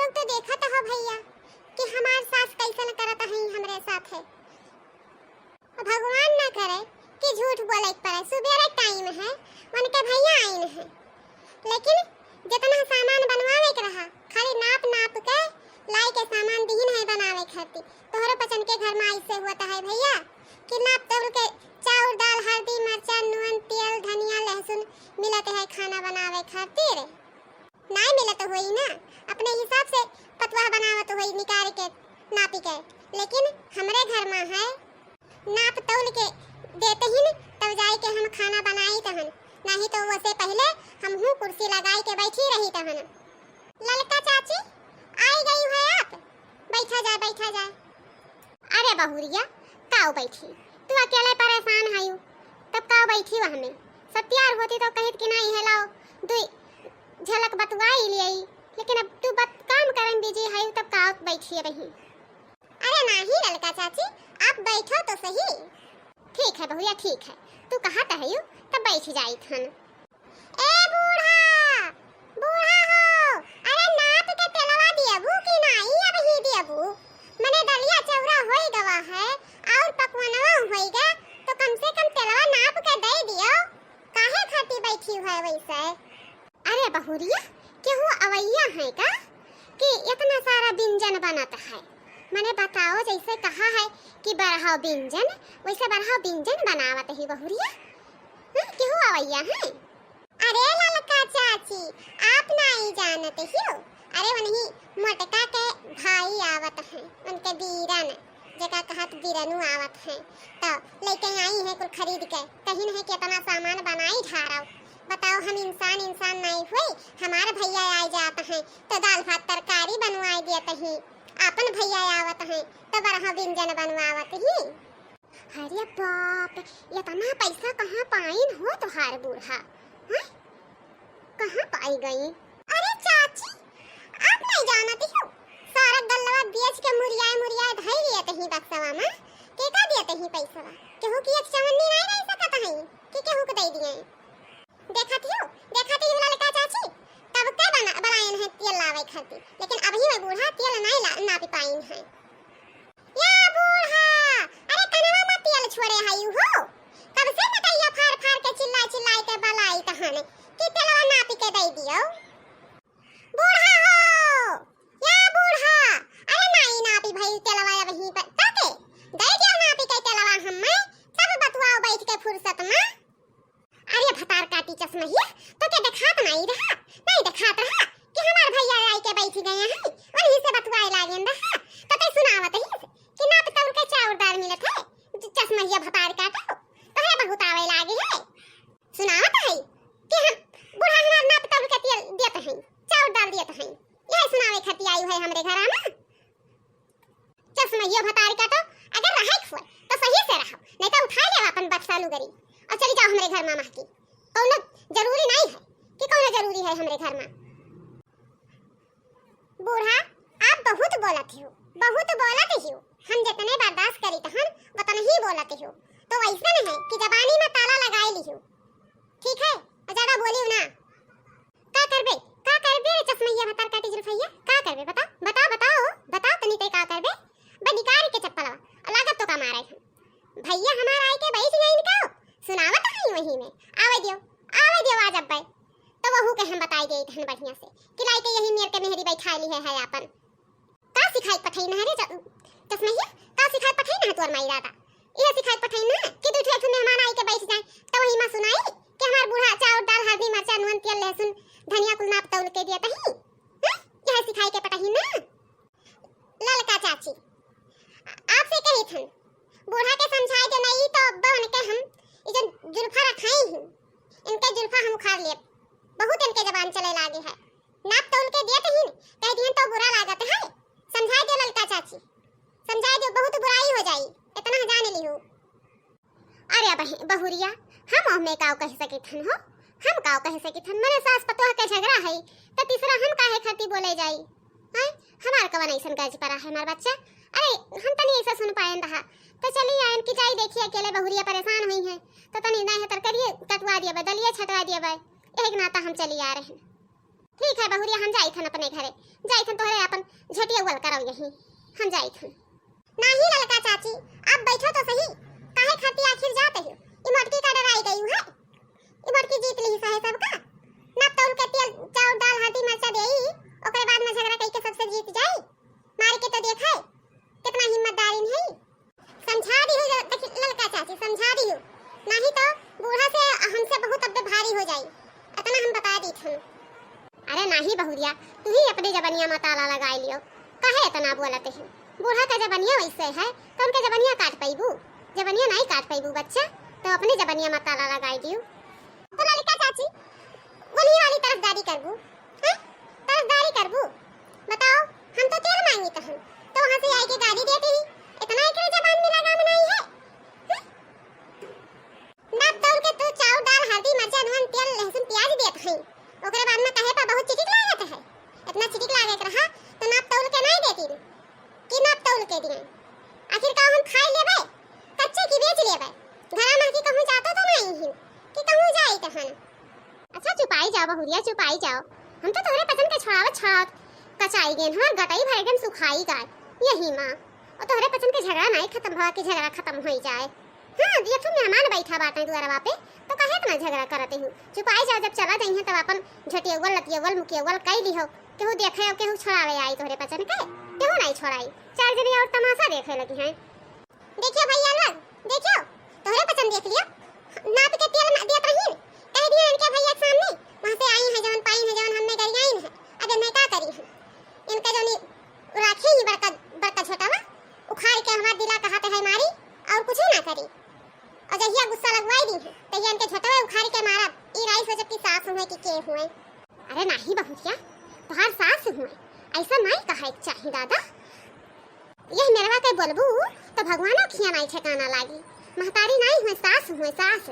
लोग तो देखा तो हो भैया कि हमार सास कैसन करत है हमरे साथ है। भगवान ना करे कि झूठ बोले पड़े। सुबेरे टाइम है उनके भैया आइन है, लेकिन जितना सामान बनवावे के रहा खाली नाप नाप के लाई के सामान दीन है बनावे खातिर। तोहरे पचन के घर में ऐसे हुआ है भैया कि नाप तोल के चाउर दाल हल्दी मिर्चा नून तेल धनिया लहसुन मिलते है खाना बनावे खातिर। नहीं मिलत हुई ना अपने हिसाब से पतवा बनावत हुई निकाल के नापी के, लेकिन हमरे घर में है नाप तोल के देते ही न तब जाए के हम खाना बनाई तहन, नहीं तो वैसे पहले हम हूँ कुर्सी लगाई के बैठी रही तहन। ललका चाची आई गई है आप, बैठा जाए बैठा जाए। अरे बहुरिया काऊ बैठी, तू अकेले परेशान है तब काऊ बैठी वह में। सब तैयार होती तो कहित कि नहीं है लाओ दुई झलक बतवाई लिए, लेकिन अब तू बात काम करन बिजी है तब काऊ बैठी रही। अरे नहीं ललका चाची आप बैठो तो सही। ठीक है बहुरिया ठीक है, तू कहाँ है तब बैठ जाई थन। ए बूढ़ा बूढ़ा हो, अरे नाप के तेलवा दियबू कि नहीं अब ही दियबू। मने दलिया चौरा होई गवा है और पकवानवा होईगा तो कम से कम तेलवा नाप के दे दियो। काहे खाती बैठी है वैसे। अरे बहुरिया केहू अवैया है का कि इतना सारा व्यंजन बनता है। मने बताओ जैसे कहा है कि बरहा व्यंजन वैसे बरहा व्यंजन बनावत ही बहुरिया। केहू अवैया है। अरे ललका चाची आप नहीं जानते हो, अरे वही मोटका के भाई आवत हैं उनके बीरन जगह कहत बीरनु आवत हैं तो लेके आई है कुल खरीद के। कहीं नहीं कितना सामान बनाई ढारा। बताओ हम इंसान नहीं हुई, हमारे भैया आ जाते हैं तो दाल भात तरकारी बनवाई देते हैं। अपन भैया आवत हैं तो बरहा व्यंजन बनवावत ही। अरे बाप इतना पैसा कहाँ पाइन हो तुम्हारे बूढ़ा, कहाँ पाई गई। अरे चाची आप नहीं जानती हो सारा गल्लवा बेच के मुरियाए धई लेते ही बक्सवा में के का देते ही पैसा केहू की एक चवन्नी नहीं रह सकत है कि केहू को दे दिए। देखती हो ललका चाची तब के बनाइन है तेल लावे खातिर, लेकिन अभी मैं बूढ़ा तेल नहीं नापी पाइन है। या बूढ़ा अरे कनवा में तेल छोड़े है हो कब से मतैया फाड़ के चिल्ला के बलाई तहन कि तेलवा नापी के दे दियो। बूढ़ा हो या बूढ़ा अरे नहीं नापी भाई तेलवा वहीं पर ताके दे दियो नापी के तेलवा हमें सब बतवाओ बैठ के फुर्सत में। अरे भतार काटी चश्महिया तो के दिखात नहीं दिखात रहा कि हमार भैया आई के बैठ गए हैं वहीं से बतवाए लागेन रहा तो ते सुनावत ही कि नाप तोल के चाउर दाल मिलत है चश्महिया भतार काटो तो है बहुत आवे लागे है। सुनावत है कि हम बूढ़ा हमार नाप तोल के तेल देते हैं चाउर दाल देते हैं, यह सुनावे खती आई है हमरे घर में। चश्महिया भतार काटो अगर रहे खोल तो सही से रहो, नहीं तो उठा ले अपन बक्सा लुगरी और चली जाओ हमरे घर में महकी। कौनो जरूरी नहीं है कि कौनो जरूरी है हमरे घर में। बूढ़ा आप बहुत बोलते हो हम जितने बर्दाश्त करी तहन उतना ही बोलते हो, तो ऐसा नहीं है कि जबानी में ताला लगाए लियो। ठीक है और ज्यादा बोलियो ना। का करबे चश्मैया भतार काटी जुल्फैया का करबे बताओ तनी ते का करबे। बनिकार के चप्पलवा लागत तो का मारे है भैया हमार आए के बैठ गई इनका सुनावत है वही में। आवे दियो आज अब तो बहू के हम बताई गई धन बढ़िया से कि लाई के यही मेर के मेहरी बैठा ली है अपन। का सिखाई पठई ना रे चश्मैया का सिखाई पठई ना तोर माई दादा यह सिखाई पठई ना कि दूठे ठे मेहमान आई के बैठ जाए तो वही में सुनाई कि हमार बूढ़ा चाउर दाल हल्दी मिर्चा नून तेल लहसुन धनिया कुल नाप तौल के दिया तही यह सिखाई के पठई ना। ललका चाची आपसे कही थन बूढ़ा के समझाए दे नहीं तो अब्बा उनके हम ये जुल्फा रखाई हैं इनके जुल्फा हम उखाड़ लिए बहुत इनके जबान चले लागे है। नाप तौल के दिए ही कह दिए तो बुरा लागत है। समझाए दे ललका चाची समझाए दे बहुत बुराई हो जाई इतना जाने ली हो। अरे बहुरिया हम हमें काव कह सके थन हो, हम काव कह सके थन मने सास पतोह के झगड़ा है तो तीसरा हम काहे खाती बोले जाई हैं। हमार कवन ऐसन गज परा है हमार बच्चा। अरे हम तनी ऐसा सुन पाएन रहा तो चलिए आयन की जाई देखिए अकेले बहुरिया परेशान हुई है तो तनी नहीं है तर करिए कटवा दिए बदलिए छटवा दिए भाई एक नाता हम चली आ रहे हैं। ठीक है बहुरिया, हम जाई थन अपने घरे, जाई थन तोहरे अपन झटिया उगल कराओ यहीं, हम जाई थन। नहीं ललका चाची, आप बैठो तो सही, काहे खाती आखिर जाते हो? ई मटकी का डराई गई है, ई मटकी जीत ली है सबका। ना तौल के तेल चाउर दाल हल्दी मिर्चा देई, ओकरे बाद में झगड़ा कई के सबसे जीत जाई। मार के तो देखा कितना हिम्मतदारी है। समझा दी हो ललका चाची, समझा दी हो, नहीं तो बूढ़ा से हमसे बहुत अब भारी हो जाई, इतना हम बता दी थन। अरे नहीं बहुरिया, तू ही अपनी जबनिया में ताला लगा लियो, काहे इतना बोलते हैं? बूढ़ा का जबनिया वैसे है तो उनके जबनिया काट पाईबू, जबनिया नहीं काट पाईबू बच्चा, तो अपनी जबनिया में ताला लगा दियो। तो ललिका चाची वही वाली तरफदारी करबू, हैं? तरफदारी करबू? बताओ, हम तो तेल मांगी तो वहां से आई के गाड़ी देती ही, इतना एकरे जबान में लगा बनाई है। नाप तौल के तू चाउर दाल हल्दी मिर्चा नून तेल लहसुन प्याज देत है, ओकरे बाद में कहे पा बहुत चिटिक लागत है। इतना चिटिक लागत रहा तो नाप तौल के नहीं देती कि नाप तौल के दिए। आखिर का हम खाई लेबे, कच्चे की बेच लेबे, घरा में की कहूं जाता तो नहीं ही कि कहूं जाई तहन। अच्छा चुपाई जाओ बहुरिया, चुपाई जाओ, हम तो तोहरे पसंद के छुड़ावत कचाई गेन हमार गटाई भर गेन सुखाई गाय यही मां, और तोहरे पसंद के झगड़ा नहीं खत्म भवा के झगड़ा खत्म हो जाए। हां ये तो मेहमान बैठा बाटे दुआरवा पे, तो काहे इतना झगड़ा करते हो? चुपाई जाओ, जब चला जाई है तब अपन झटियगल लतियगल मुकियगल कई लिहो, केहू देखे केहू छोड़ावे आई तोहरे पसंद के, केहू नहीं छोड़ाई, चार जने और तमाशा देखे लगी हैं। देखियो भैया लोग, देखियो तोहरे पसंद देख लियो, नाप के तेल देत रही, कह दिया इनके भैया के सामने, वहां से आई है जवन पाई है जवन हमने करी आई है, अब मैं का करी है? इनका जोनी राखी ही बड़का बड़का छोटावा उखाड़ के हमार दिला कहते है मारी और कुछ ना करी, और जहिया गुस्सा लगवाई दी है तहिया इनके छोटावा उखाड़ के मारा। ई राई सोच की सास हुए कि के हुए? अरे नहीं बहुरिया, तोहार सास हुए, ऐसा नहीं कहे चाहिए दादा, यही मेरवा के बोलबू तो भगवानो खिया नहीं ठिकाना लागी, महतारी नहीं हुए सास हुए, सास।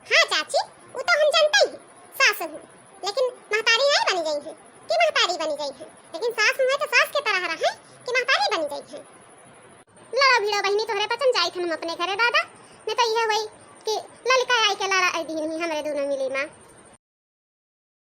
हाँ चाची वो तो हम जानते ही सास हुए, लेकिन महतारी नहीं बनी गई है कि महतारी बनी गई है, लेकिन सास हुए तो सास के तरह रहे कि महतारी बनी गई है। लड़ो भिड़ो बहनी तोहरे पसंद जाई थन अपने घरे दादा, नहीं तो यह वही कि ललका आई के लड़ा दी नहीं हमरे दोनों मिली मां।